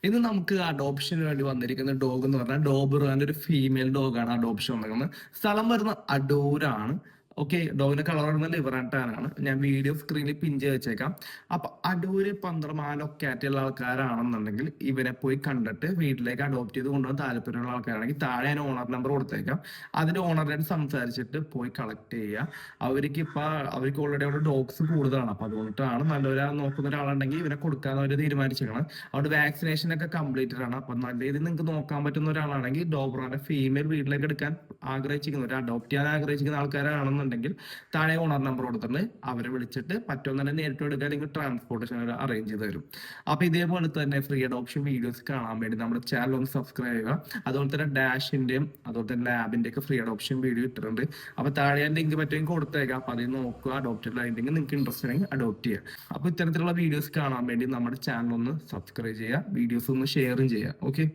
ഇത് നമുക്ക് അഡോപ്ഷന് വേണ്ടി വന്നിരിക്കുന്ന ഡോഗ് എന്ന് പറഞ്ഞാൽ ഡോബറാന്റെ ഒരു ഫീമെയിൽ ഡോഗാണ് അഡോപ്ഷൻ വന്നിരിക്കുന്നത്. സ്ഥലം വരുന്ന അടൂരാണ്. ഓക്കെ, ഡോഗിന്റെ കളർ വരുന്ന ലിവർ ആൻഡ് ടാൻ ആണ്. ഞാൻ വീഡിയോ സ്ക്രീനിൽ പിൻ ചെയ്ത് വെച്ചേക്കാം. അപ്പൊ അടൂര് പന്ത്രമാലൊക്കെ ആയിട്ടുള്ള ആൾക്കാരാണെന്നുണ്ടെങ്കിൽ ഇവരെ പോയി കണ്ടിട്ട് വീട്ടിലേക്ക് അഡോപ്റ്റ് ചെയ്ത് കൊണ്ടുപോകാൻ താല്പര്യമുള്ള ആൾക്കാരാണെങ്കിൽ താഴെ ഞാൻ ഓണർ നമ്പർ കൊടുത്തേക്കാം. അതിന്റെ ഓണറായിട്ട് സംസാരിച്ചിട്ട് പോയി കളക്ട് ചെയ്യുക. അവർക്ക് ഓൾറെഡി അവിടെ ഡോഗ്സ് കൂടുതലാണ്. അപ്പൊ അതുകൊണ്ടിട്ടാണ് നല്ലൊരു നോക്കുന്ന ഒരാളുണ്ടെങ്കിൽ ഇവരെ കൊടുക്കാന്ന് അവർ തീരുമാനിച്ചേക്കണം. അവിടെ വാക്സിനേഷൻ ഒക്കെ കംപ്ലീറ്റഡ് ആണ്. അപ്പൊ നല്ല രീതിയിൽ നിങ്ങൾക്ക് നോക്കാൻ പറ്റുന്ന ഒരാളാണെങ്കിൽ ഡോബറാന്റെ ഫീമെയിൽ വീട്ടിലേക്ക് എടുക്കാൻ ആഗ്രഹിച്ചിരിക്കുന്ന ഒരു അഡോപ്റ്റ് ചെയ്യാൻ ആഗ്രഹിച്ചിരിക്കുന്ന ആൾക്കാരാണെന്നുണ്ടെങ്കിൽ താഴെ ഓണർ നമ്പർ കൊടുത്തിട്ട് അവരെ വിളിച്ചിട്ട് പറ്റുമെന്നുണ്ടെങ്കിൽ നേരിട്ട് എടുക്കുക, അല്ലെങ്കിൽ ട്രാൻസ്പോർട്ടേഷൻ അറേഞ്ച് ചെയ്ത് തരും. അപ്പൊ ഇതേപോലെ തന്നെ ഫ്രീ അഡോപ്ഷൻ വീഡിയോസ് കാണാൻ വേണ്ടി നമ്മുടെ ചാനൽ ഒന്ന് സബ്സ്ക്രൈബ് ചെയ്യുക. അതുപോലെ തന്നെ ഡാഷിന്റെയും അതുപോലെ തന്നെ ലാബിന്റെ ഒക്കെ ഫ്രീ അഡോപ്ഷൻ വീഡിയോ ഇട്ടിട്ടുണ്ട്. അപ്പൊ താഴെ ലിങ്ക് പറ്റുമെങ്കിൽ കൊടുത്തേക്കാം. അപ്പൊ അതിൽ നോക്കുക, അഡോപ്റ്റഡ് ആയിട്ടുണ്ടെങ്കിൽ നിങ്ങൾക്ക് ഇൻട്രസ്റ്റ് ഉണ്ടെങ്കിൽ അഡോപ്റ്റ് ചെയ്യുക. അപ്പൊ ഇത്തരത്തിലുള്ള വീഡിയോസ് കാണാൻ വേണ്ടി നമ്മുടെ ചാനൽ ഒന്ന് സബ്സ്ക്രൈബ് ചെയ്യുക, വീഡിയോസ് ഒന്ന് ഷെയറും ചെയ്യുക. ഓക്കെ.